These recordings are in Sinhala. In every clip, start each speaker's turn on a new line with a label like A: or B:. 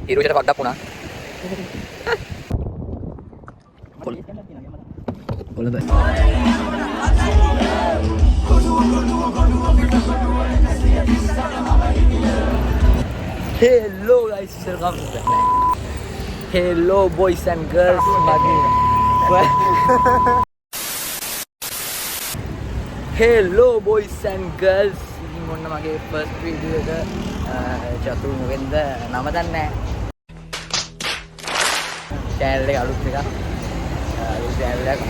A: හිරුෂට පග්ගක් වුණා. Colombo. Hello guys, welcome back. Hello boys and girls. Hello boys and girls. ඉතින් මොන්න මගේ first video එක චතුරු මොකෙන්ද නම දන්නේ නැහැ. channel එක අලුත් එකක්. අලුත් channel එකක්.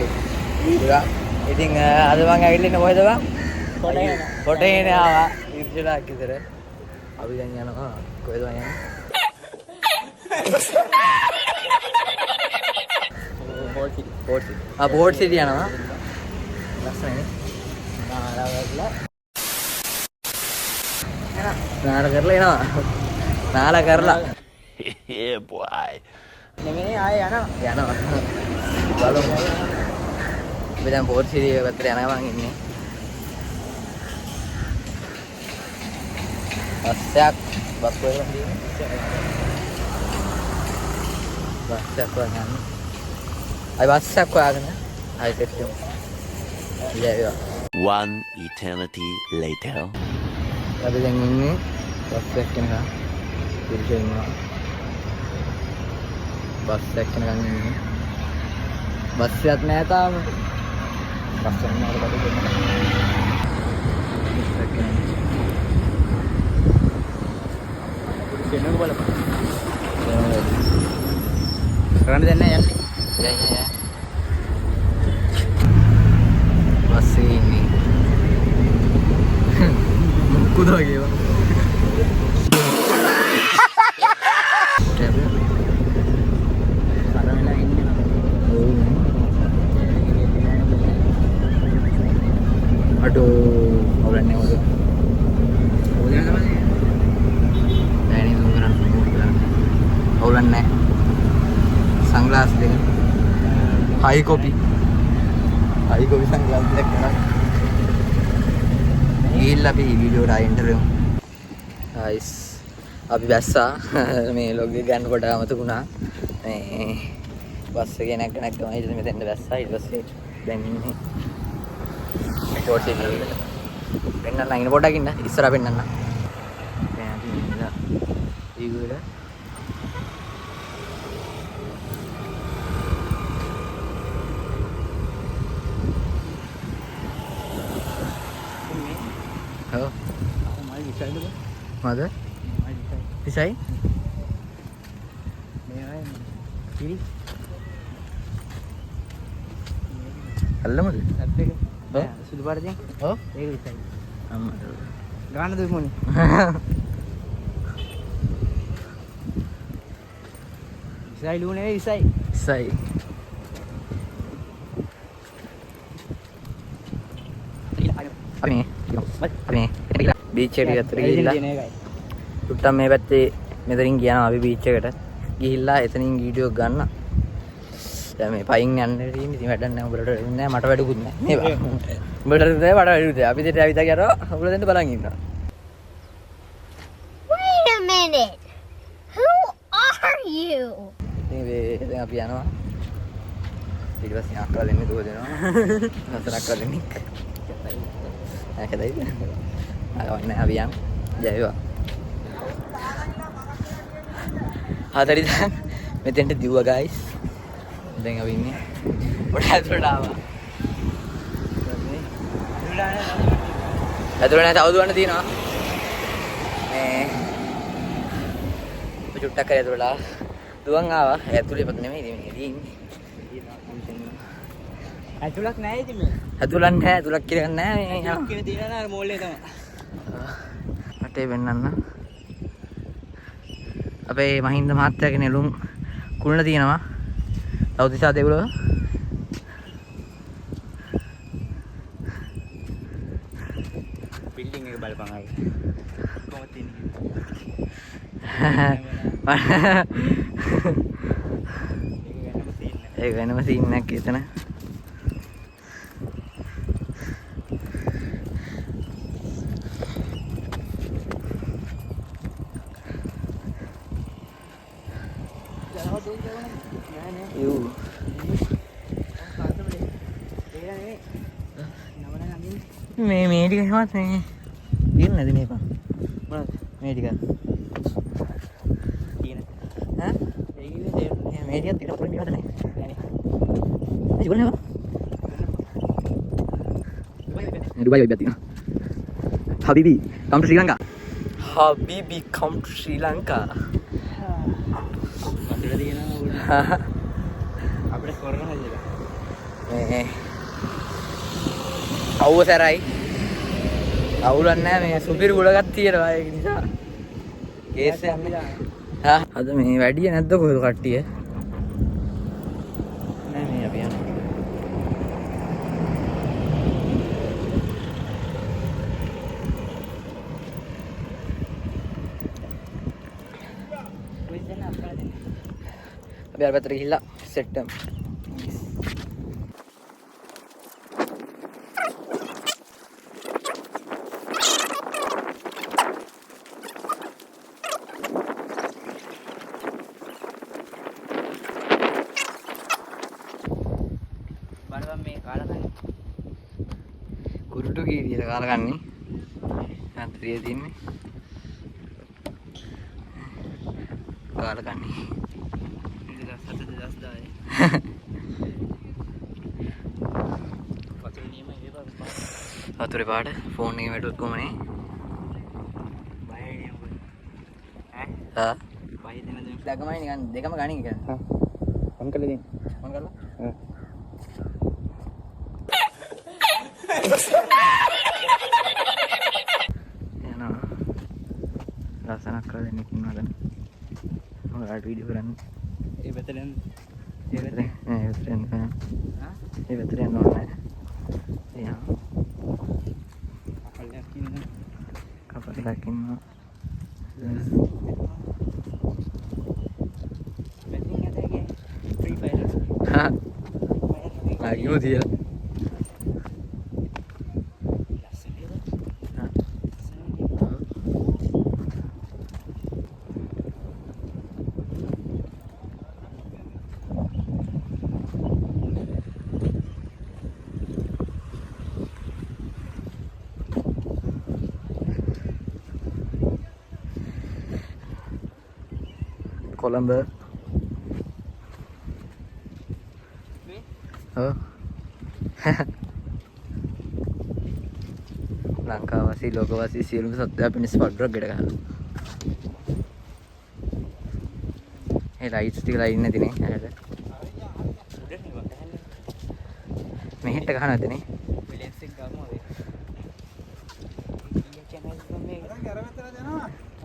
A: ඉතින් අද මම ඇවිල්ලා ඉන්නේ කොහෙද බං? කොටේන ආවා. ඉර්ජලක් විතර. අපි දැන් යනවා කොහෙද යන්නේ? බෝඩ් සිටි යනවා. ලස්සනනේ. නාල කරලා එනවා. නාල කරලා. Yeah boy. නෙමෙයි ආයෙ යනවා. බලමු. අපි දැන් බෝඩ් සිටි පැත්තට යනවා මං ඉන්නේ. බස්සයක් බස් වලින් තියෙන්නේ. බස්සයක් වගේ. අය බස්සයක් හොයාගෙන ආයෙ සෙට් වෙමු.
B: One eternity later.
A: අපි දැන් ඉන්නේ බස් එකක් යනකම් පිරිස ඉන්නවා. බස් එකක් යනකම් ඉන්නේ. බස් එකක් නෑ තාම. බස් එක නෑ බඩ දෙන්න. දෙන්නක බලපන්. කරන්න දෙන්නේ යන්නේ. යන්නේ. බස් එකේ ඉන්නේ. कुदा गया अटो और अन्य हो जाएगा नहीं तो मेरा और अन्य सनग्लास देगा हाई कॉपी सनग्लास देगा ගිහිල්ලා අපි වීඩියෝට එන්ටර් වෙමු. ගයිස් අපි බැස්සා මේ ලොග් එක ගන්න කොට අමතක වුණා. මේ බස් එකේ නැග්ගම හිටින් මෙතෙන්ට බැස්සා. ඊට පස්සේ දැන් ඉන්නේ මෙට්‍රෝ සිටි එකට. පෙන්නන්න ඉන්න පොඩක් ඉන්න. ඉස්සරහ පෙන්නන්න. දැන් අපි ඉන්න වීඩියෝ එක. Oh. Mother? Pisai? Kiri? Hello, mother. Oh? Sudah pada jeng? Oh? Ini pisai. Amat. Gana tu pun. Pisai lu ni pisai. Pisai. Apa ni? මේ බීච් එකට යතර ගිහිල්ලා උට්ටම් මේ පැත්තේ මෙතනින් ගියනවා අපි බීච් එකට ගිහිල්ලා එතනින් වීඩියෝ ගන්න. දැන් මේ පයින් යන්න තියෙන්නේ. ඉතින් වැඩක් නැහැ. උඹලට නෑ මට වැඩකුත් නෑ. නේ බා. උඹලට නෑ මට වැඩකුත් නෑ. අපි දෙට ඇවිත් ගියා උඹලා දෙන්න බලන් ඉන්නවා.
C: Wait a minute. Who are you?
A: ඉතින් දැන් අපි යනවා. ඊට පස්සේ අක්කලා දෙන්නේ දුව දෙනවා. නැත්නම් අක්කලා දෙන්නේ. Cái đấy rồi nè abi ăn vậy rồi tadi kan මෙතෙන්ට දිව්වා guys දැන් අපි ඉන්නේ පොඩ ඇතුළට ආවා ඇතුළට නැත අවුදුවන්න තියෙනවා මේ චුට්ටක් කරේ ඇතුළට ආවා දුවන් ආවා ඇතුළේ පොත නෙමෙයි ඉතින් ඉන්නේ ඇතුළක් නැහැ ඉතින් මේ ඇතුළක් නැහැ ඇතුළක් කියලා නැහැ මේ යනවා කියන තියෙනවා අර මෝල් එක තමයි අටේ වෙන්නන්න අපේ මහින්ද මහත්තයාගේ නෙළුම් කුළුණ තියෙනවා තවතිසා දෙවුල බිල්ඩින් එක බලපන් ආයි කොහොමද තියෙන්නේ ඒක වෙනම සීන් එකක් එතන යූ මේ ටික එහෙමත් මේ තියෙන්නේ නැද මේක මොනවද මේ ටික තියෙන ඈ මේ ටික තියෙන පොඩි ටිකක් නැහැ නේ ඉවරනේ Dubai baby තියෙනවා Habibi come to Sri Lanka Habibi come to Sri Lanka අපිට තියෙනවා අපිට කොරන හැදෙලා මේ අවුව සැරයි අවුලක් නැහැ මේ සුපිරි ගුලක් තියෙනවා ඒක නිසා කේස් එකක් හා අද මේ වැඩි නැද්ද කොහෙද කට්ටිය නෑ මේ අපි යනවා අපි අර පැත්තට ගිහිල්ලා සෙට් කරමු කුරුටු කීරියට කාලකන්නේ අන්තරිය තින්නේ කාලකන්නේ 2010 වතුරේ පාට ෆෝන් එකේ වැටුත් කොමනේ බයයි නේ ඈ බය දෙන දෙකමයි නිකන් දෙකම ගණන් එක ෆෝන් කරලා දෙන්න ෆෝන් කරලා යනවා ලස්සනක් කරලා දෙන්න ඉන්නවා දැන් ඔයාලට වීඩියෝ කරන්න ඒ පැත්තට යන්න ඒ පැත්තට යන්න ඒ පැත්තට යන්න ඕනේ එයා කපලක් ඉන්නවා බැටින් යතේ ෆ්‍රී ෆයර් හා ආගියෝ තියලා කොළඹ ලංකාවාසී ලෝකවාසී සියලුම සත්ත්වයා පිණිස පඩුවක් ගෙඩ ගහනවා ඒ ලයිට්ස් ටික ලයින් නැතිනේ ඇහැට මෙහෙට ගහන්න නැතිනේ ලෙන්ස් එක ගමු අපි ඊයේ channel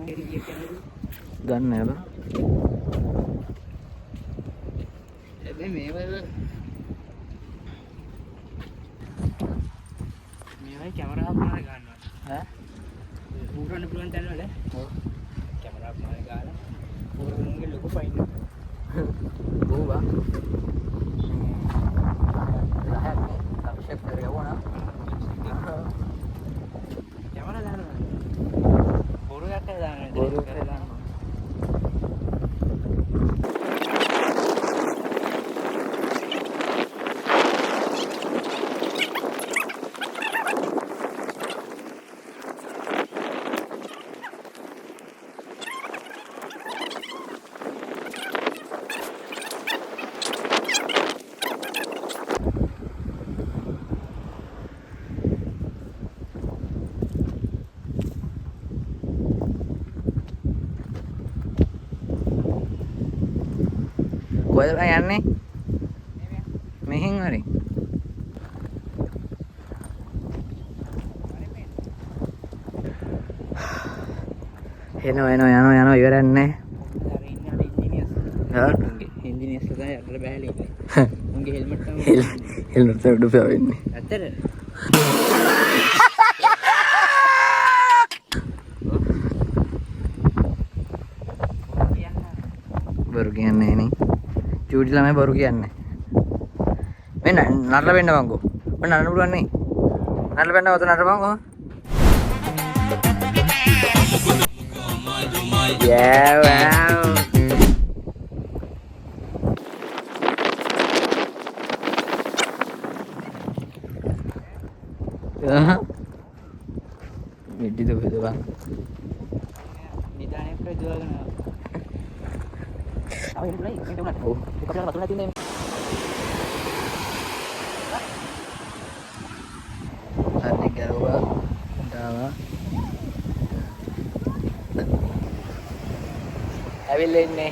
A: එකේ ගන්න නෑ බං හැබැයි මේවල මේවයි කැමරාවක් මාරේ ගන්නවා ඈ පුරන්න පුළුවන් තැන වල ඔව් කැමරාවක් මාරේ ගාලා පුරන්නේ ලොකු ෆයින් එකක් ඕවා රහක් සබ්ස්ක්‍රයිබ් කරගවුණා කැමරා දානවා බොරු ගැටේ දානවා බොරු ගැටේ දානවා කොහෙද යන්නේ මෙහෙන් හරි එනවා යනවා ඉවරක් නැහැ අර ඉන්නේ අර ඉන්ජිනියර්ස් හා ඉන්ජිනියර්ස් තමයි අතර බෑලේ ඉන්නේ උන්ගේ හෙල්මට් තමයි හෙල්මට් එක උඩ පෑවෙන්නේ ඇත්තද බරු කියන්නේ නේ චූටි ළමයි බරු කියන්නේ මෙන්න නරල වෙන්න බංකෝ මම නරන්න පුළුවන් නේ නරල වෙන්න වත නරපන් කොහොම yeah wow Midi tuh itu bang.
D: නිදානේ කරලා දුවගෙන ආව එන්න පුළුවන් එන්න උනත්
A: Oh.
D: ඒක අපිට වතුර නැති උනේ
A: Hari gawa dawa. ඇවිල්ලා ඉන්නේ.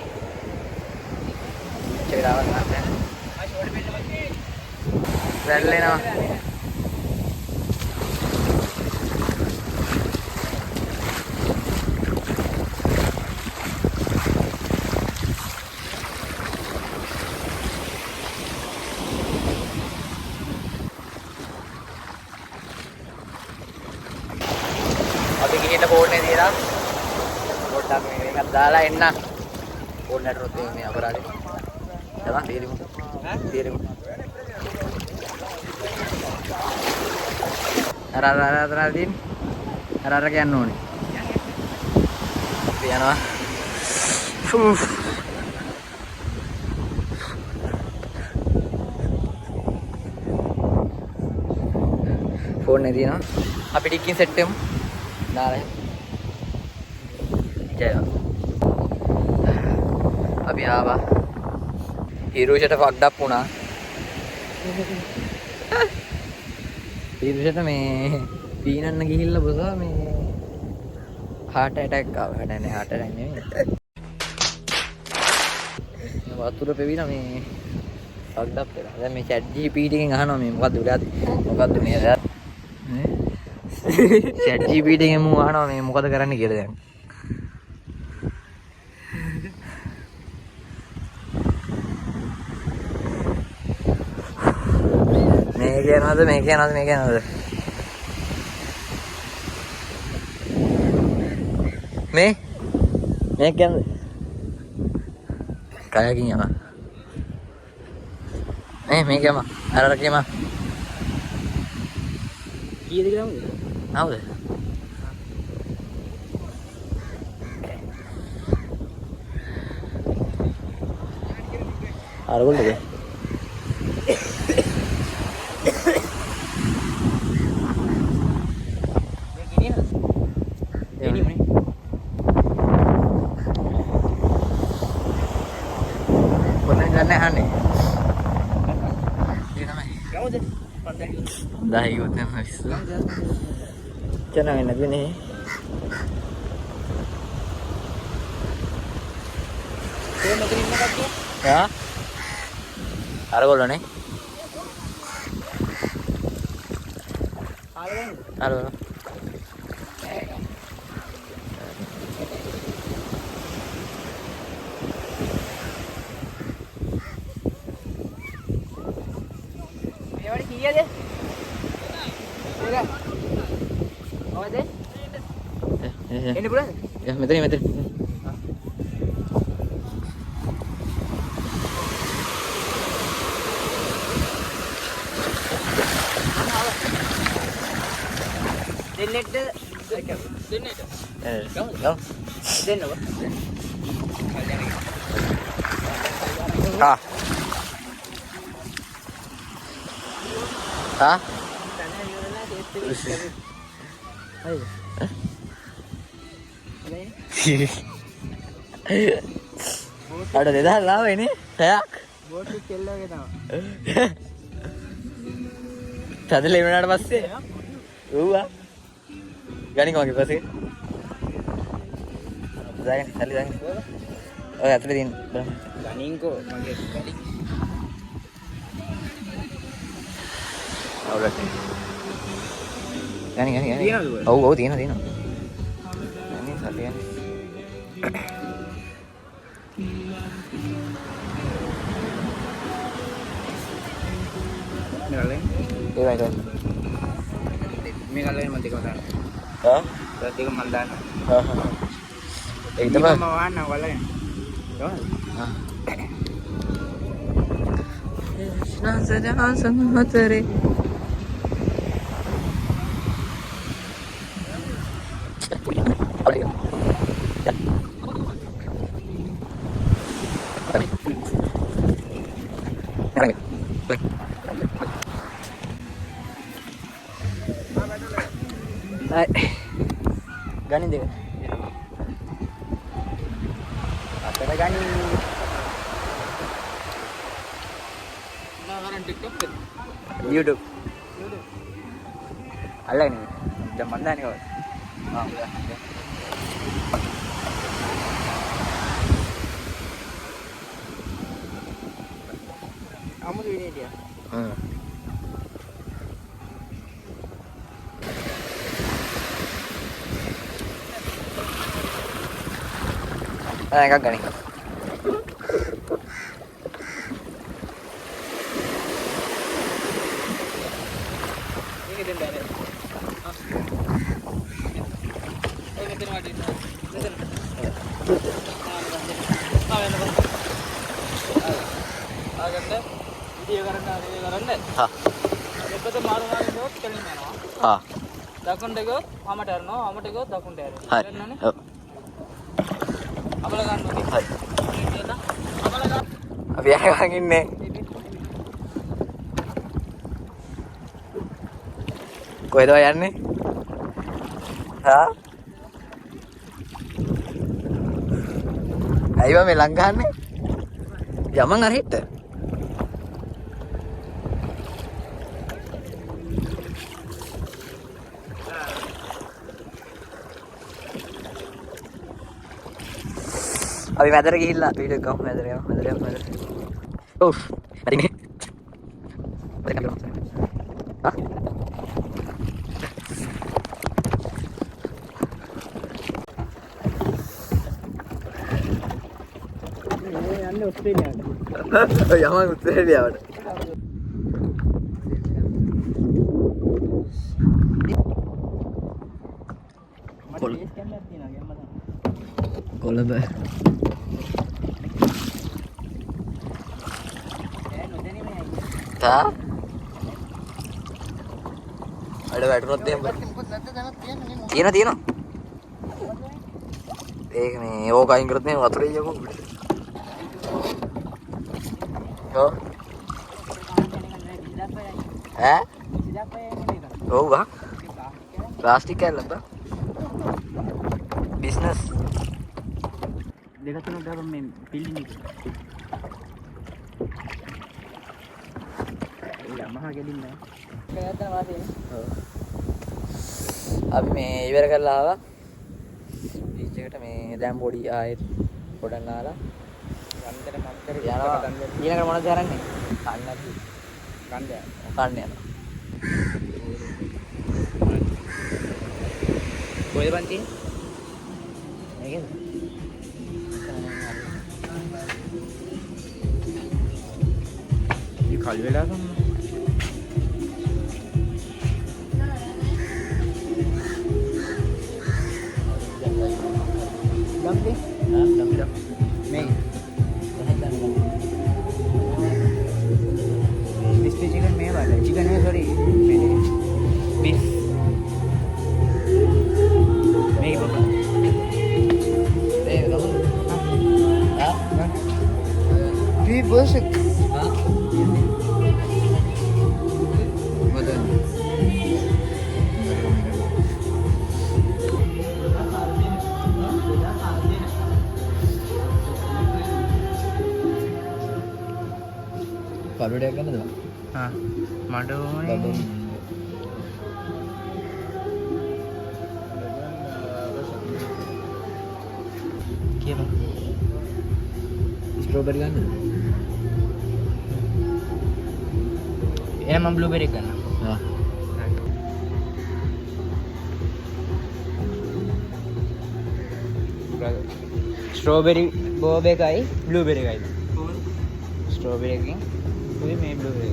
A: චේරාව ගන්න. වැල්ලෙනවා. අපි ගිහින් ෆෝන් එක තියලා පොඩ්ඩක් මේකත් දාලා එන්න. ෆෝන් එකට රොත් මේ අපරාධේ. දලා තීරිමු. තීරිමු. අර දින්. අර කියන්න ඕනේ. තියනවා. ෆෝන් එක තියනවා. අපි ටිකකින් සෙට් වෙමු. දාලා ජයවා අපි ආවා හිරුෂට ෆක්ඩප් වුණා හිරුෂට මේ පීනන්න ගිහිල්ලා බොසා මේ heart attack ආවා නෑ heart attack නෙමෙයි වතුර පෙවිලා මේ ෆක්ඩප් වෙලා දැන් මේ chat gpt එකෙන් අහනවා මේ මොකද්ද මොකද්ද මේ chat gpt එකෙන් මම අහනවා මේ මොකද කරන්න කියලා දැන් මේ කියනවාද මේ කියන්නේ කයකින් යනවා මේ කියම අර කියම
D: කීයද කියලා මොකද
A: ආවද අරගොල්ලද dahil yun na mas Diyan ang inagin eh ya අරගොල්ලෝ නේ අරගොල්ලෝ
D: මේවට කීයද ඒක ඔයද එන්න පුළුවන්ද
A: ya මෙතන
D: දෙන්නෙක්ද දෙන්නෙක්ද දෙන්නව
A: ada di dalam ini kayak
D: boat එක කෙල්ලගේ තමයි
A: tadi lima ada pasti gani kau pasti jangan tali jangan oh ya tadi
D: ගණින්කෝ මගේ වැඩි
A: udah gani
D: තියනවද
A: oh tiana ini salian
D: මේකලෙන්
A: itu
D: මේකලෙන් මම දෙකම දාන්න
A: Hah?
D: දෙක මම දාන්න
A: itu mah
D: මම වහන්න ඔයාලගෙන්
A: Jangan sama teri. ගනින් දෙක. අතර ගනි. YouTube. අල්ලගෙන. දැන් මන් දාන්නේ කවද?
D: අමුතු වෙන්නේ ටික.
A: එකක් ගනින්.
E: දකුණට ගියොත් මමට යනවා මමට ගියොත් දකුණට යනවා
A: හරි. ඔව්.
E: අපල ගන්න ඕනේ
A: හරි.
E: අපල ගන්න
A: අපි යහන් ඉන්නේ. කොහෙද යන්නේ? හා? අයිවා මේ ලං ගහන්නේ? යමන් අර හිට. අපි මැදට ගිහිල්ලා වීඩියෝ එකක් මැදට යමු මැදට. ඔව්. හරිනේ. හා?
E: යන්නේ ඔස්ට්‍රේලියාවට
A: යමන් ඔස්ට්‍රේලියාවට. කොළඹ තා අඩ වැටුනොත් එහෙම තියෙනවා ඒක මේ ඕක අයින් කරත් නේ වතුරේ යකෝ ඔව් ඈ ඔව් බා ප්ලාස්ටික් කැල්ල බා බිස්නස්
E: දෙක තුනක් ගාව මේ පිළිනි මහා ගෙලින්න කෑදා වාසේ
A: අපි මේ ඉවර කරලා ආවා බීච් එකට මේ දැන් පොඩි ආයෙත් පොඩක් නාලා
E: යන්තර මන්තර
A: යනවා ඊළඟට මොනවද කරන්නේ කන්න අපි
E: කන්ද
A: කන්න යනවා
E: කොහෙද පන්ති
A: මේකද
E: මේ කල් වෙලා ගන්න ගම්පේ ගම්පේ මේ Crispy chicken में वाला है चिकन है सॉरी बीफ नहीं बाबा
A: พี่bớt hả? Betul. Baru dia kan tu?
E: हाँ माडो
A: Baru.
E: क्या बात
A: Strawberry kan tu?
E: ये हम ब्लूबेरी करना
A: हाँ.
E: स्ट्रॉबेरी बोबे का ही ब्लूबेरी का ही स्ट्रॉबेरी की कोई में ब्लूबेरी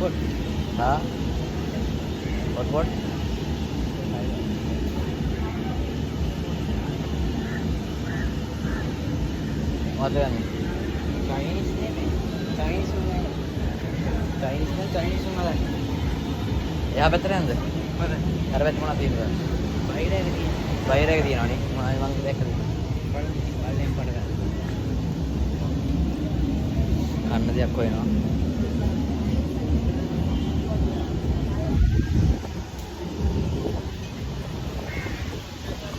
E: hotpot.
A: හා hotpot මොකද ගන්නේ
E: Chinese නෙමෙයි. Chinese නෙමෙයි. Chinese මොනවද?
A: එහා පැත්තට යන්නද
E: මොකද?
A: අර පැත්ත මොනවද තියෙනවද
E: බයිරේක තියෙන.
A: බයිර් එක තියෙනවනේ මම දැක්කද
E: බලෙන් පඩ ගන්න.
A: කන්න දෙයක් හොයනවා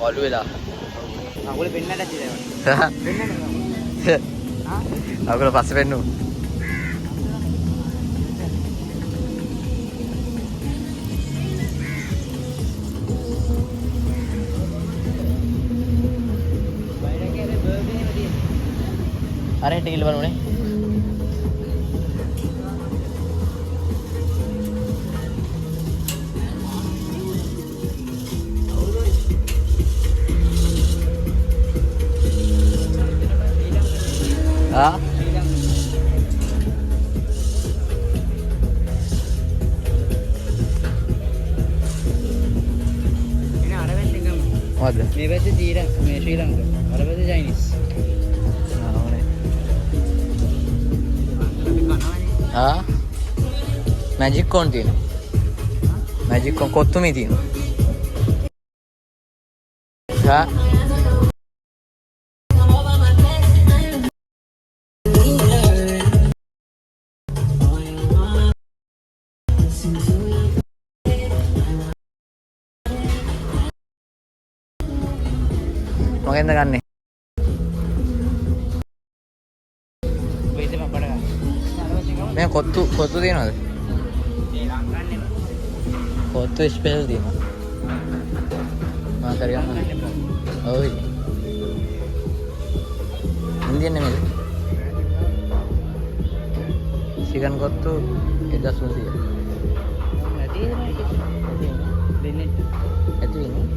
A: කොළු වෙලා
E: අගොල්ලෝ පෙන්නන්නට තියෙනවා. පෙන්නන්න. ආ?
A: අගොල්ලෝ පස්සේ පෙන්නු
E: බයිරේකේ බර්ගර් එක තියෙනවා.
A: අර හිට ගිල්ල බලමුනේ ආ
E: එන අර වෙන්නේ ගම.
A: මොකද්ද
E: මේ පැත්තේ මේ ශ්‍රී ලංකා. අර පැත්තේ චයිනීස්.
A: ආවනේ
E: අපි කනවනේ.
A: ආ මැජික් කොන් තියෙනවා මැජික් කොන් කොත්තුමේ තියෙනවා හා මොකෙන්ද ගන්නෙ
E: වෙයිද මම පඩ ගන්න. අර පැත්තේ ගම.
A: මේ කොත්තු තියෙනවද
E: මේ ලංකාන්නේ.
A: කොත්තු ස්පෙෂල් තියෙනවා මම කරගන්න ඔව් ඉන්දියන් නෙමෙයි chicken කොත්තු 1300
E: නැති නේද? දෙන්නේ.
A: ඇති වෙන්නේ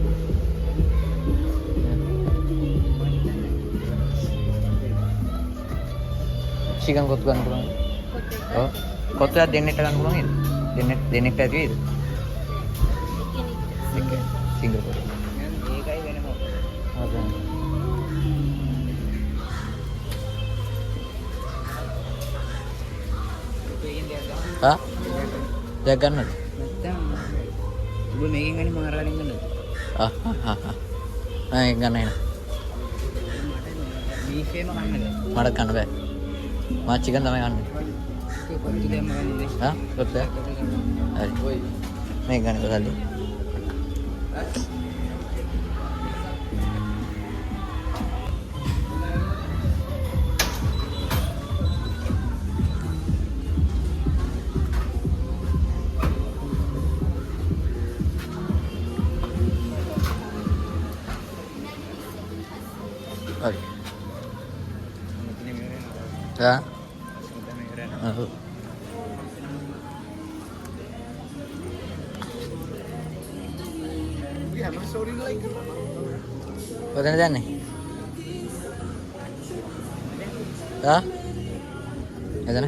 A: chicken කොත්තු ගන්න පුළුවන් ඔව් කොත්තුයක් දෙන්නෙක්ට ගන්න පුළුවන් නේද දෙන්නෙක්ට ඇති වේද එක සිංගල් කොත්තු
E: ඒකයි වෙනම.
A: හරි
E: මේකෙන් දෙයක් ගන්න.
A: හා දෙයක් ගන්නද
E: නැත්තම් ඔබ මේකෙන් ගන්නේ මම අරගෙන ගන්නද?
A: ඒක ගන්න එන
E: බීෆේම කන්නද?
A: මට ගන්න බෑ මම chicken තමයි ගන්න
E: ඒක කොච්චර දෙයක් ගන්නද?
A: හා කොත්තු හරි මේක ගන්න කොහොමද හරි හා ඔව් කොතනද යන්නේ හා එතන